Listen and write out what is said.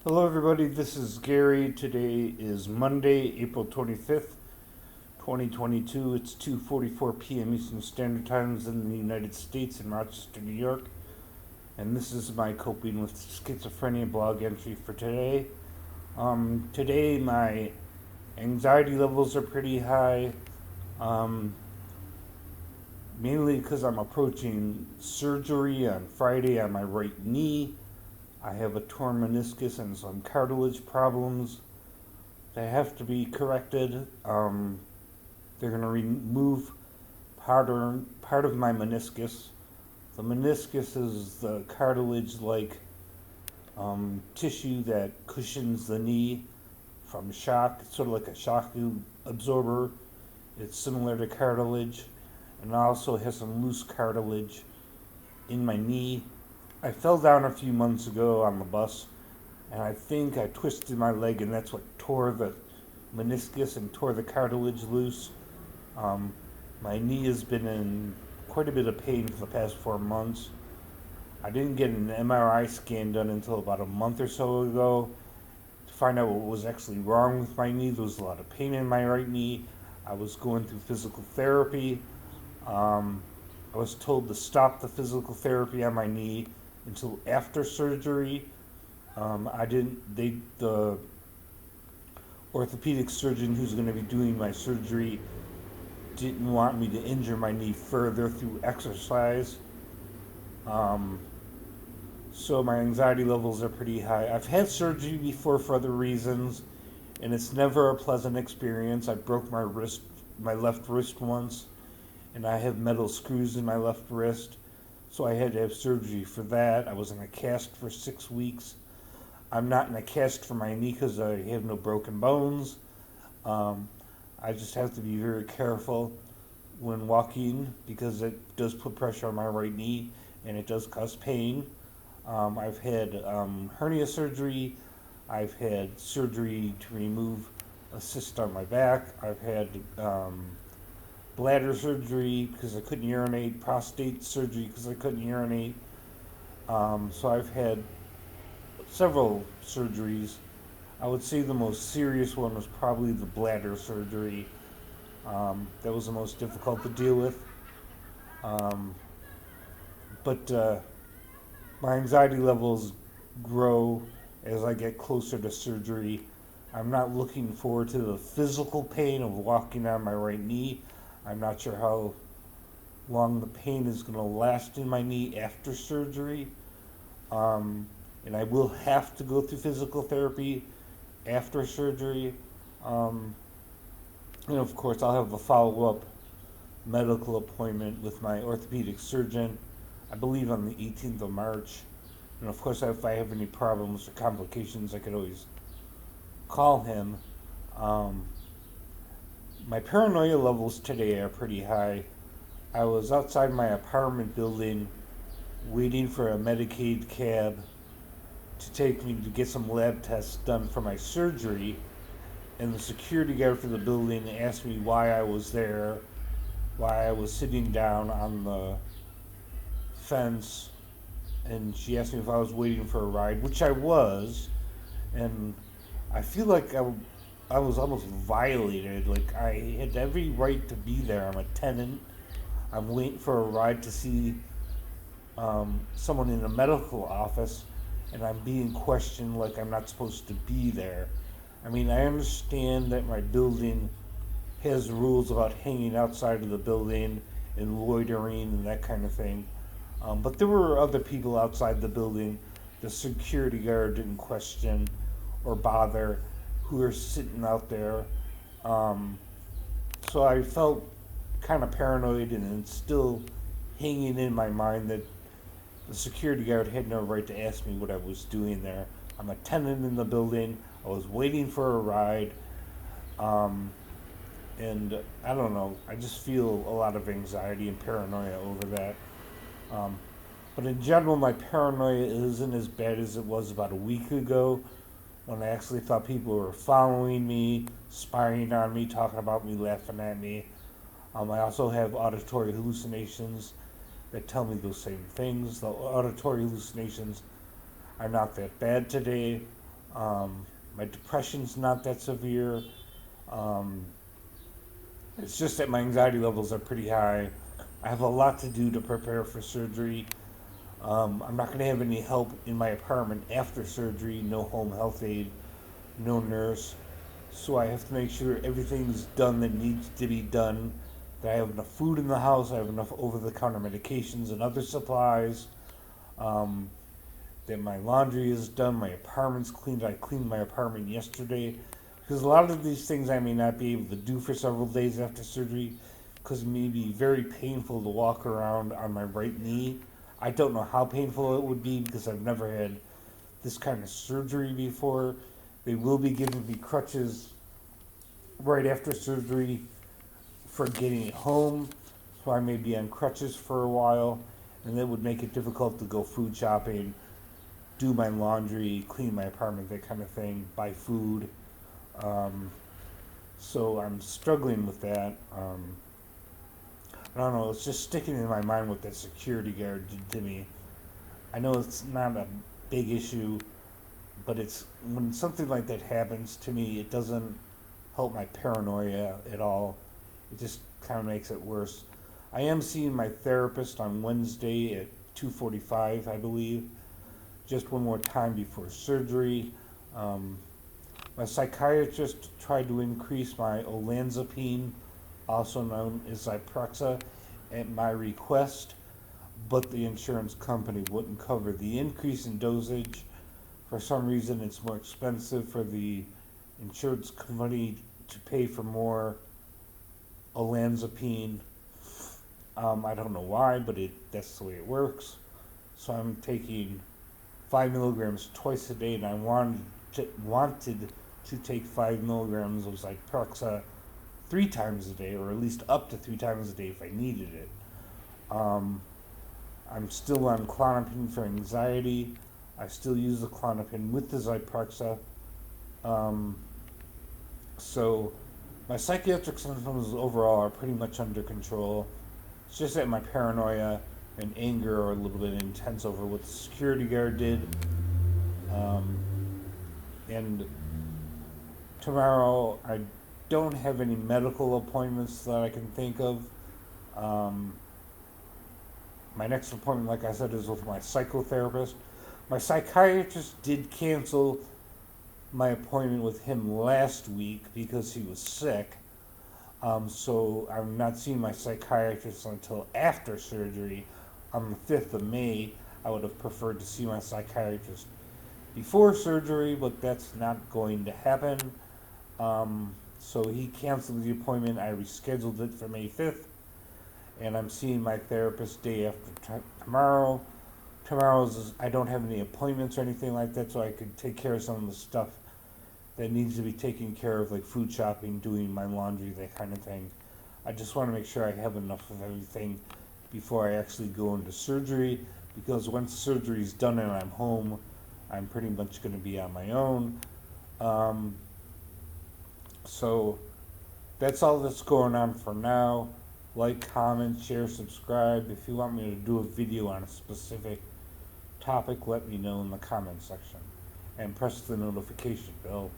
Hello, everybody. This is Gary. Today is Monday, April 25th, 2022. It's 2:44 p.m. Eastern Standard Times in the United States in Rochester, New York. And this is my coping with schizophrenia blog entry for today. Today, my anxiety levels are pretty high, um, mainly because I'm approaching surgery on Friday on my right knee. I have a torn meniscus and some cartilage problems. They have to be corrected. They're going to remove part of my meniscus. The meniscus is the cartilage-like tissue that cushions the knee from shock. It's sort of like a shock absorber. It's similar to cartilage, and also has some loose cartilage in my knee. I fell down a few months ago on the bus, and I think I twisted my leg, and that's what tore the meniscus and tore the cartilage loose. Um, my knee has been in quite a bit of pain for the past 4 months. I didn't get an MRI scan done until about a month or so ago to find out what was actually wrong with my knee. There was a lot of pain in my right knee. I was going through physical therapy. Um, I was told to stop the physical therapy on my knee until after surgery. I didn't. The orthopedic surgeon who's going to be doing my surgery didn't want me to injure my knee further through exercise. Um, so my anxiety levels are pretty high. I've had surgery before for other reasons, and it's never a pleasant experience. I broke my left wrist once, and I have metal screws in my left wrist, so I had to have surgery for that. I was in a cast for 6 weeks. I'm not in a cast for my knee because I have no broken bones. Um, I just have to be very careful when walking because it does put pressure on my right knee and it does cause pain. I've had hernia surgery. I've had surgery to remove a cyst on my back. I've had bladder surgery because I couldn't urinate, prostate surgery because I couldn't urinate. So I've had several surgeries. I would say the most serious one was probably the bladder surgery. That was the most difficult to deal with. Um, but my anxiety levels grow as I get closer to surgery. I'm not looking forward to the physical pain of walking on my right knee. I'm not sure how long the pain is going to last in my knee after surgery. Um, and I will have to go through physical therapy after surgery. Um, and of course, I'll have a follow up medical appointment with my orthopedic surgeon, I believe on the 18th of March. And of course, if I have any problems or complications, I could always call him. Um, my paranoia levels today are pretty high. I was outside my apartment building waiting for a Medicaid cab to take me to get some lab tests done for my surgery, and the security guard for the building asked me why I was there, why I was sitting down on the fence, and she asked me if I was waiting for a ride, which I was, and I feel like I was almost violated. Like I had every right to be there. I'm a tenant. I'm waiting for a ride to see someone in a medical office, and I'm being questioned like I'm not supposed to be there. I mean, I understand that my building has rules about hanging outside of the building and loitering and that kind of thing. But there were other people outside the building. The security guard didn't question or bother who were sitting out there. Um, so I felt kind of paranoid, and it's still hanging in my mind that the security guard had no right to ask me what I was doing there. I'm a tenant in the building. I was waiting for a ride. Um, and I don't know. I just feel a lot of anxiety and paranoia over that. Um, but in general, my paranoia isn't as bad as it was about a week ago when I actually thought people were following me, spying on me, talking about me, laughing at me. I also have auditory hallucinations that tell me those same things. The auditory hallucinations are not that bad today. My depression's not that severe. Um, it's just that my anxiety levels are pretty high. I have a lot to do to prepare for surgery. I'm not going to have any help in my apartment after surgery, no home health aide, no nurse. So I have to make sure everything's done that needs to be done. That I have enough food in the house, I have enough over the counter medications and other supplies. Um, that my laundry is done, my apartment's cleaned. I cleaned my apartment yesterday. Because a lot of these things I may not be able to do for several days after surgery because it may be very painful to walk around on my right knee. I don't know how painful it would be because I've never had this kind of surgery before. They will be giving me crutches right after surgery for getting it home, so I may be on crutches for a while, and that would make it difficult to go food shopping, do my laundry, clean my apartment, that kind of thing, buy food. Um, so I'm struggling with that. I don't know, it's just sticking in my mind what that security guard did to me. I know it's not a big issue, but it's when something like that happens to me, it doesn't help my paranoia at all. It just kind of makes it worse. I am seeing my therapist on Wednesday at 2:45, I believe, just one more time before surgery. Um, my psychiatrist tried to increase my olanzapine, also known as Zyprexa, at my request, but the insurance company wouldn't cover the increase in dosage. For some reason, it's more expensive for the insurance company to pay for more olanzapine. I don't know why, but that's the way it works. So I'm taking 5 milligrams twice a day, and I wanted to take 5 milligrams of Zyprexa 3 times a day, or at least up to 3 times a day if I needed it. Um, I'm still on Klonopin for anxiety. I still use the Klonopin with the Zyprexa. Um, so my psychiatric symptoms overall are pretty much under control. It's just that my paranoia and anger are a little bit intense over what the security guard did. Um, and tomorrow I don't have any medical appointments that I can think of. Um, my next appointment, like I said, is with my psychotherapist. My psychiatrist did cancel my appointment with him last week because he was sick. So I'm not seeing my psychiatrist until after surgery on the 5th of May. I would have preferred to see my psychiatrist before surgery, but that's not going to happen. So he canceled the appointment. I rescheduled it for May 5th, and I'm seeing my therapist day after tomorrow. I don't have any appointments or anything like that, so I could take care of some of the stuff that needs to be taken care of, like food shopping, doing my laundry, that kind of thing. I just want to make sure I have enough of everything before I actually go into surgery, because once surgery is done and I'm home, I'm pretty much going to be on my own. Um, so that's all that's going on for now. Like, comment, share, subscribe. If you want me to do a video on a specific topic, let me know in the comment section. And press the notification bell